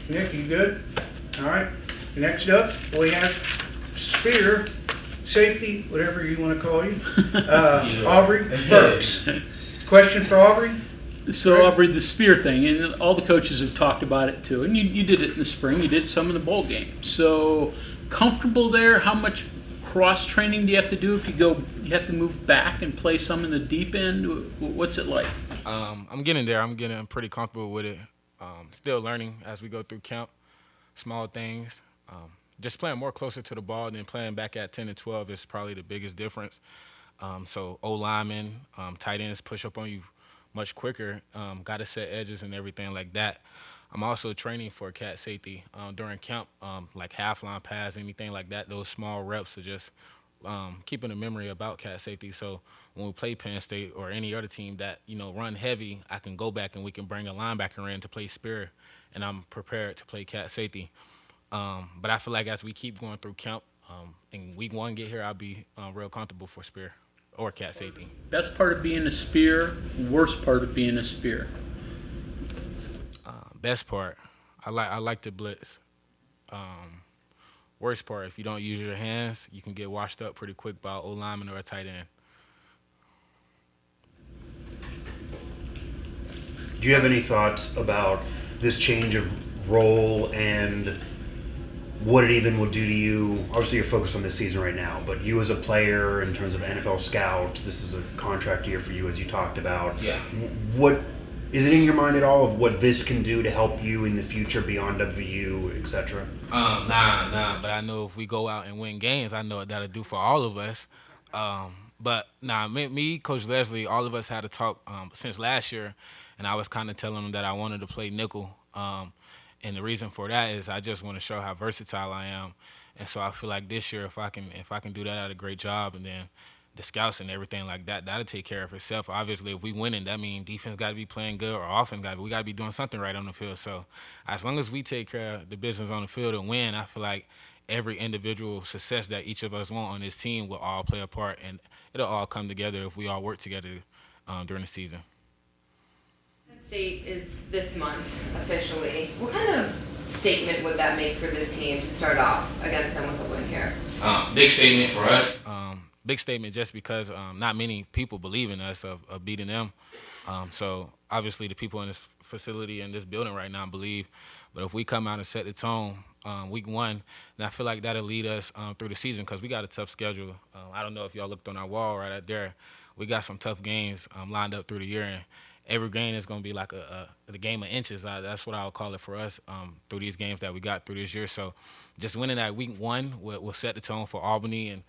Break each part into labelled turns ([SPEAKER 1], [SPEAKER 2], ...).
[SPEAKER 1] Nick, you good? All right. Next up, we have spear, safety, whatever you want to call you. Aubrey Burks. Question for Aubrey?
[SPEAKER 2] So, Aubrey, the spear thing, and all the coaches have talked about it too, and you did it in the spring, you did some in the bowl game. So, comfortable there? How much cross-training do you have to do if you have to move back and play some in the deep end? What's it like?
[SPEAKER 3] I'm getting there. I'm getting pretty comfortable with it. Still learning as we go through camp, small things. Just playing more closer to the ball than playing back at 10 and 12 is probably the biggest difference. So O-linemen, tight ends push up on you much quicker. Got to set edges and everything like that. I'm also training for cat safety during camp, like half-line pass, anything like that. Those small reps are just keeping a memory about cat safety. So when we play Penn State or any other team that, run heavy, I can go back and we can bring a linebacker in to play spear, and I'm prepared to play cat safety. But I feel like as we keep going through camp, and week 1 get here, I'll be real comfortable for spear or cat safety.
[SPEAKER 2] Best part of being a spear, worst part of being a spear?
[SPEAKER 3] Best part, I like to blitz. Worst part, if you don't use your hands, you can get washed up pretty quick by an O-lineman or a tight end.
[SPEAKER 4] Do you have any thoughts about this change of role and what it even will do to you? Obviously, you're focused on this season right now, but you as a player, in terms of NFL scout, this is a contract year for you, as you talked about.
[SPEAKER 3] Yeah.
[SPEAKER 4] What is it in your mind at all of what this can do to help you in the future beyond WVU, etc.?
[SPEAKER 3] Nah. But I know if we go out and win games, I know what that'll do for all of us. Me, Coach Leslie, all of us had a talk since last year, and I was kind of telling him that I wanted to play nickel. And the reason for that is I just want to show how versatile I am. And so I feel like this year, if I can do that, I did a great job. And then the scouts and everything like that, that'll take care of itself. Obviously, if we winning, that means defense got to be playing good or offense we got to be doing something right on the field. So as long as we take care of the business on the field and win, I feel like every individual success that each of us want on this team will all play a part, and it'll all come together if we all work together during the season.
[SPEAKER 5] Penn State is this month officially. What kind of statement would that make for this team to start off against them with a win here?
[SPEAKER 3] Big statement for us. Big statement just because not many people believe in us of beating them. So obviously the people in this facility and this building right now believe. But if we come out and set the tone week 1, then I feel like that'll lead us through the season because we got a tough schedule. I don't know if y'all looked on our wall right out there. We got some tough games lined up through the year, and every game is going to be like the game of inches. That's what I would call it for us through these games that we got through this year. So just winning that week 1 will set the tone for Albany and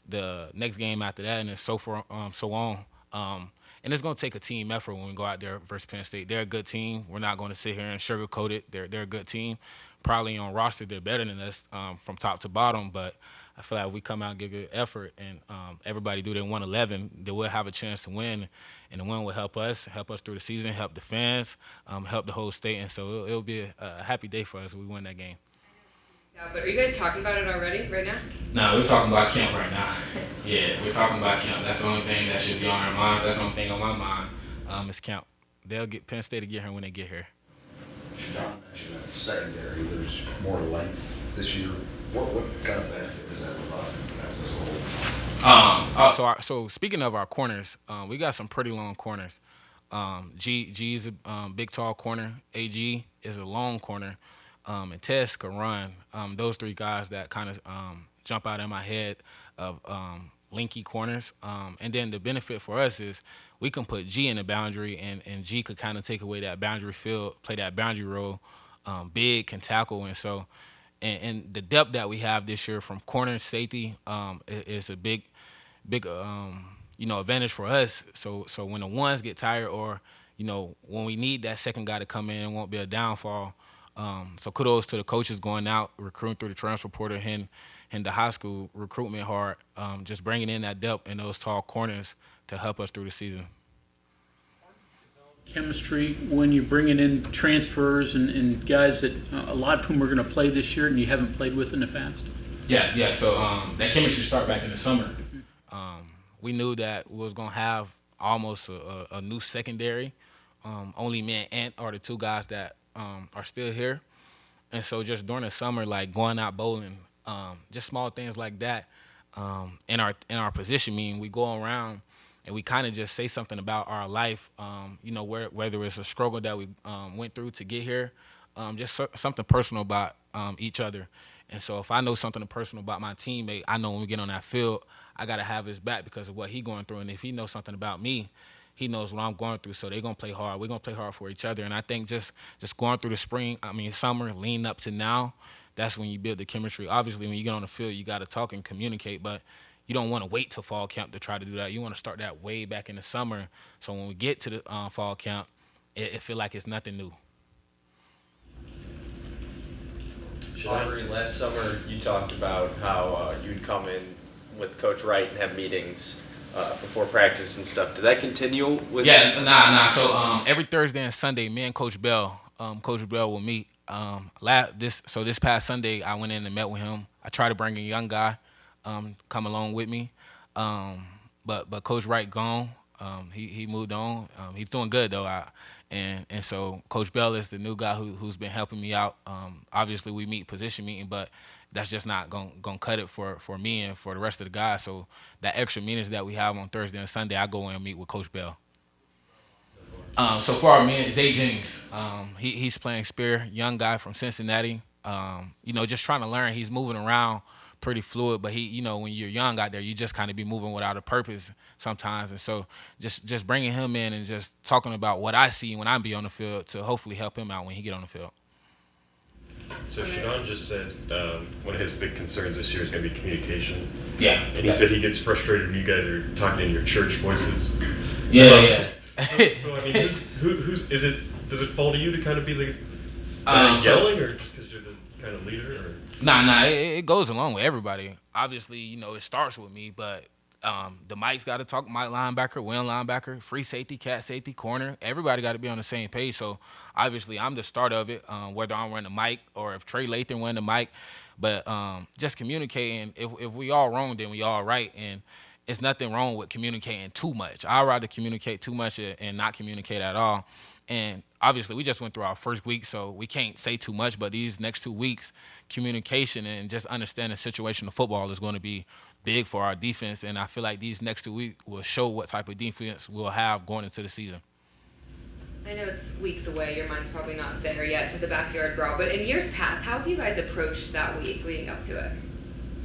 [SPEAKER 3] the next game after that, and so on. And it's going to take a team effort when we go out there versus Penn State. They're a good team. We're not going to sit here and sugarcoat it. They're a good team. Probably on roster, they're better than us from top to bottom, but I feel like if we come out and give good effort and everybody do their 111, they will have a chance to win, and the win will help us through the season, help the fans, help the whole state, and so it'll be a happy day for us if we win that game.
[SPEAKER 5] Yeah, but are you guys talking about it already, right now?
[SPEAKER 3] No, we're talking about camp right now. Yeah, we're talking about camp. That's the only thing that should be on our minds. That's the only thing on my mind is camp. They'll get Penn State to get here when they get here.
[SPEAKER 6] John mentioned as a secondary, there's more length this year. What kind of benefit does that provide as a whole?
[SPEAKER 3] So speaking of our corners, we got some pretty long corners. G's a big, tall corner. AG is a long corner. And Tess can run. Those 3 guys that kind of jump out in my head of linky corners. And then the benefit for us is we can put G in the boundary, and G could kind of take away that boundary field, play that boundary role. Big, can tackle, and so and the depth that we have this year from corner safety is a big advantage for us. So when the ones get tired, or when we need that second guy to come in, it won't be a downfall. So kudos to the coaches going out, recruiting through the transfer portal, and the high school recruitment hard, just bringing in that depth and those tall corners to help us through the season.
[SPEAKER 2] Chemistry when you're bringing in transfers and guys that a lot of whom are going to play this year and you haven't played with in the past?
[SPEAKER 3] Yeah. So that chemistry started back in the summer. We knew that we was going to have almost a new secondary. Only me and Ant are the 2 guys that are still here. And so just during the summer, like going out bowling, just small things like that. In our position meeting, we go around and we kind of just say something about our life, whether it's a struggle that we went through to get here, something personal about each other. And so if I know something personal about my teammate, I know when we get on that field, I got to have his back because of what he's going through. And if he knows something about me, he knows what I'm going through. So they're going to play hard. We're going to play hard for each other. And I think just going through the summer, leading up to now, that's when you build the chemistry. Obviously, when you get on the field, you got to talk and communicate, but you don't want to wait till fall camp to try to do that. You want to start that way back in the summer. So when we get to the fall camp, it feel like it's nothing new.
[SPEAKER 7] Aubrey, last summer you talked about how you'd come in with Coach Wright and have meetings before practice and stuff. Did that continue with?
[SPEAKER 3] Yeah, nah. So every Thursday and Sunday, me and Coach Bell will meet. This past Sunday, I went in and met with him. I tried to bring a young guy, come along with me, but Coach Wright gone. He moved on. He's doing good though. And so Coach Bell is the new guy who's been helping me out. Obviously we meet position meeting, but that's just not gonna cut it for me and for the rest of the guys. So that extra meetings that we have on Thursday and Sunday, I go in and meet with Coach Bell. So far, me and Zay Jennings, he's playing Spear, young guy from Cincinnati. Just trying to learn. He's moving around pretty fluid, but when you're young out there, you just kind of be moving without a purpose sometimes. And so just bringing him in and just talking about what I see when I be on the field to hopefully help him out when he get on the field.
[SPEAKER 8] So Shadon just said one of his big concerns this year is going to be communication.
[SPEAKER 3] Yeah.
[SPEAKER 8] And he said he gets frustrated when you guys are talking in your church voices.
[SPEAKER 3] Yeah.
[SPEAKER 8] So I mean, who's is it? Does it fall to you to kind of be the yelling, or just because you're the kind of leader? Or?
[SPEAKER 3] Nah. It goes along with everybody. Obviously, it starts with me, but the Mike's got to talk. Mike linebacker, Will linebacker, free safety, cat safety, corner. Everybody got to be on the same page. So obviously, I'm the start of it. Whether I'm running the mic or if Trey Lathan run the mic, but just communicating. If we all wrong, then we all right, and it's nothing wrong with communicating too much. I'd rather communicate too much and not communicate at all. And obviously, we just went through our first week, so we can't say too much. But these next 2 weeks, communication and just understanding the situation of football is going to be big for our defense. And I feel like these next 2 weeks will show what type of defense we'll have going into the season.
[SPEAKER 5] I know it's weeks away. Your mind's probably not there yet to the backyard brawl. But in years past, how have you guys approached that week leading up to it?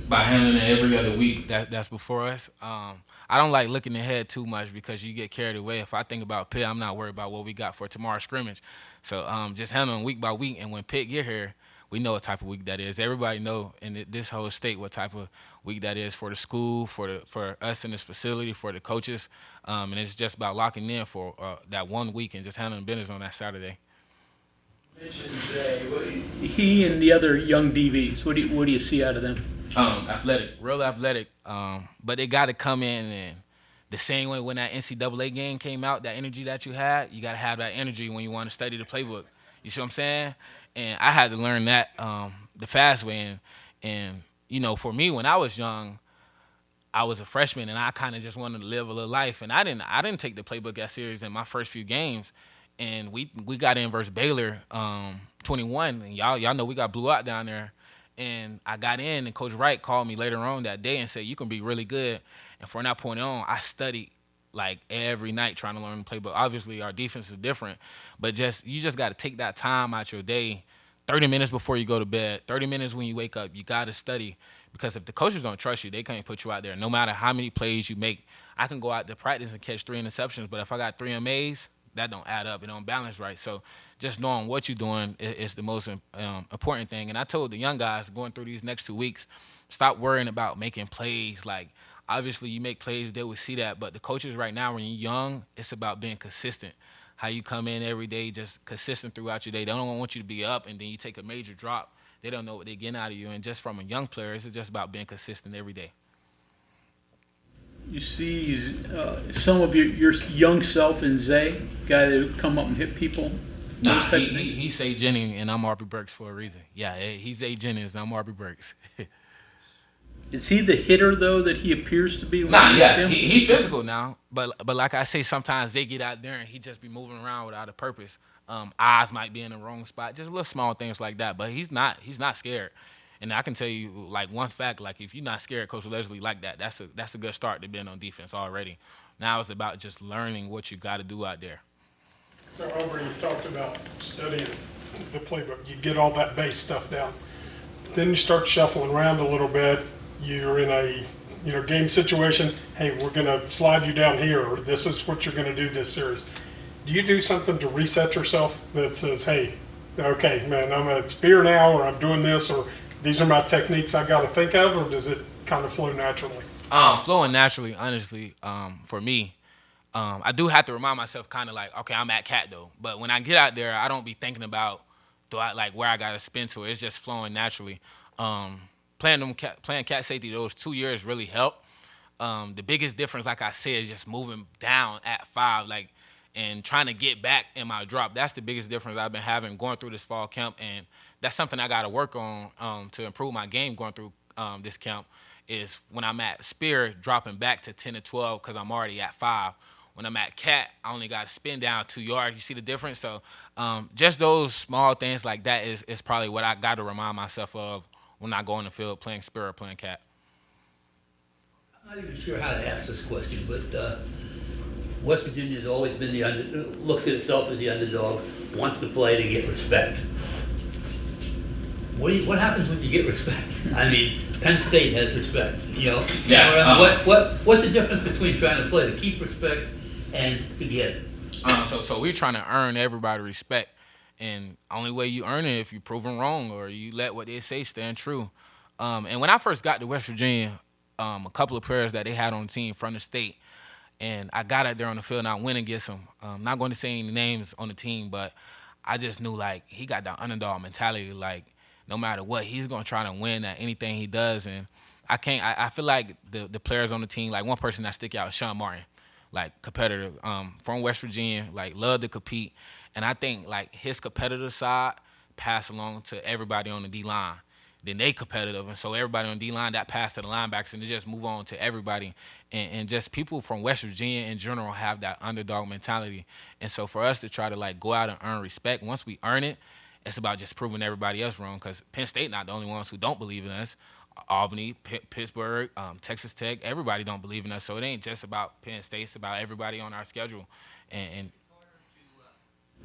[SPEAKER 3] By handling it every other week that's before us. I don't like looking ahead too much because you get carried away. If I think about Pitt, I'm not worried about what we got for tomorrow's scrimmage. So just handling week by week, and when Pitt get here, we know what type of week that is. Everybody know in this whole state what type of week that is for the school, for us in this facility, for the coaches, and it's just about locking in for that 1 week and just handling business on that Saturday.
[SPEAKER 2] He and the other young DBs, what do you see out of them?
[SPEAKER 3] Athletic, real athletic, but they got to come in and the same way when that NCAA game came out, that energy that you had, you got to have that energy when you want to study the playbook. You see what I'm saying? And I had to learn that the fast way. And for me, when I was young, I was a freshman and I kind of just wanted to live a little life. And I didn't take the playbook as serious in my first few games. And we got in versus Baylor 21, and y'all know we got blew out down there. And I got in, and Coach Wright called me later on that day and said, you can be really good. And from that point on, I studied like every night trying to learn the playbook. Obviously, our defense is different, but you just got to take that time out your day, 30 minutes before you go to bed, 30 minutes when you wake up. You got to study, because if the coaches don't trust you, they can't put you out there. No matter how many plays you make, I can go out to practice and catch 3 interceptions, but if I got 3 MAs, that don't add up. It don't balance right. So just knowing what you're doing is the most important thing. And I told the young guys going through these next 2 weeks, stop worrying about making plays. Like, obviously you make plays, they will see that. But the coaches right now, when you're young, it's about being consistent. How you come in every day, just consistent throughout your day. They don't want you to be up and then you take a major drop. They don't know what they're getting out of you. And just from a young player, it's just about being consistent every day.
[SPEAKER 2] You see some of your young self in Zay, guy that would come up and hit people?
[SPEAKER 3] Nah, he's Zay Jennings and I'm Aubrey Burks for a reason. Yeah, he's Zay Jennings and I'm Aubrey Burks.
[SPEAKER 2] Is he the hitter, though, that he appears to be?
[SPEAKER 3] He's physical now. But like I say, sometimes they get out there and he just be moving around without a purpose. eyes might be in the wrong spot, just little small things like that. But he's not scared. And I can tell you, like, one fact, like, if you're not scared, Coach Leslie like that, that's a good start to being on defense already. Now it's about just learning what you got to do out there.
[SPEAKER 9] So, Aubrey, you talked about studying the playbook. You get all that base stuff down. Then you start shuffling around a little bit. You're in a game situation. Hey, we're going to slide you down here, or this is what you're going to do this series. Do you do something to reset yourself that says, hey, okay, man, I'm a spear now, or I'm doing this, or these are my techniques I got to think of, or does it kind of flow naturally?
[SPEAKER 3] Flowing naturally, honestly, for me. I do have to remind myself kind of like, okay, I'm at cat though. But when I get out there, I don't be thinking about where I got to spin to. It's just flowing naturally. Playing cat safety those 2 years really helped. The biggest difference, like I said, is just moving down at 5, and trying to get back in my drop. That's the biggest difference I've been having going through this fall camp, and that's something I got to work on to improve my game going through this camp. Is when I'm at spear, dropping back to 10 to 12 because I'm already at 5. When I'm at cat, I only got to spin down 2 yards. You see the difference? So just those small things like that is probably what I got to remind myself of when I go on the field playing spear or playing cat.
[SPEAKER 10] I'm not even sure how to ask this question, but West Virginia has always been looks at itself as the underdog, wants to play to get respect. What happens when you get respect? I mean, Penn State has respect,
[SPEAKER 3] Yeah.
[SPEAKER 10] What's the difference between trying to play to keep respect and to get it?
[SPEAKER 3] So we're trying to earn everybody respect, and only way you earn it if you're proven wrong or you let what they say stand true. And when I first got to West Virginia, a couple of players that they had on the team from the state, and I got out there on the field and I went against them. I'm not going to say any names on the team, but I just knew he got that underdog mentality. No matter what, he's going to try to win at anything he does. And I feel like the players on the team, one person that stick out is Sean Martin, competitor from West Virginia, love to compete. And I think his competitive side passed along to everybody on the D-line. Then they competitive, and so everybody on D-line, that pass to the linebackers, and they just move on to everybody. And just people from West Virginia in general have that underdog mentality. And so for us to try to go out and earn respect, once we earn it, it's about just proving everybody else wrong, because Penn State not the only ones who don't believe in us. Albany, Pittsburgh, Texas Tech, everybody don't believe in us. So it ain't just about Penn State, it's about everybody on our schedule. And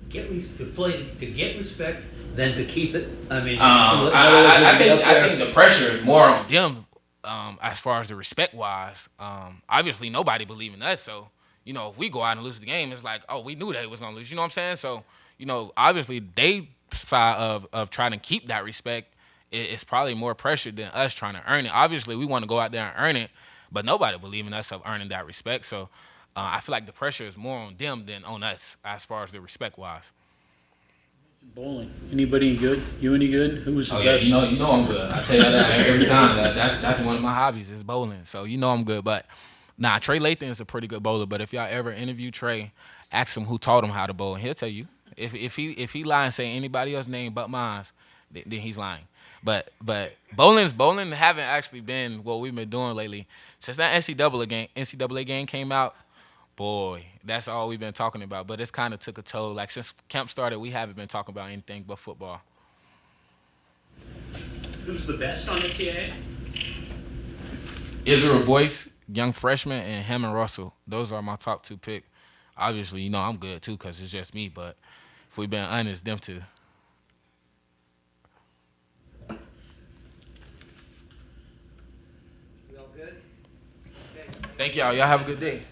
[SPEAKER 10] get respect than to keep it. I mean,
[SPEAKER 3] I think the pressure is more on them as far as the respect wise. Obviously nobody believe in us, so if we go out and lose the game, it's we knew they was gonna lose. You know what I'm saying? So obviously they side of trying to keep that respect. It's probably more pressure than us trying to earn it. Obviously we want to go out there and earn it, but nobody believe in us of earning that respect. So I feel like the pressure is more on them than on us as far as the respect wise.
[SPEAKER 2] Bowling. Anybody any good? You any good? Who was the best?
[SPEAKER 3] You know I'm good. I tell you that every time. That's one of my hobbies is bowling. So I'm good. But Trey Lathan is a pretty good bowler. But if y'all ever interview Trey, ask him who taught him how to bowl, and he'll tell you. If he lie and say anybody else's name but mine, then he's lying. But bowling haven't actually been what we've been doing lately since that NCAA game came out. Boy, that's all we've been talking about. But it's kind of took a toll. Since camp started, we haven't been talking about anything but football.
[SPEAKER 11] Who's the best on NCAA?
[SPEAKER 3] Israel Boyce, young freshman, and Hammond Russell. Those are my top 2 picks. Obviously, I'm good too because it's just me. But if we've been honest, them two.
[SPEAKER 11] You all good? Okay.
[SPEAKER 3] Thank y'all. Y'all have a good day.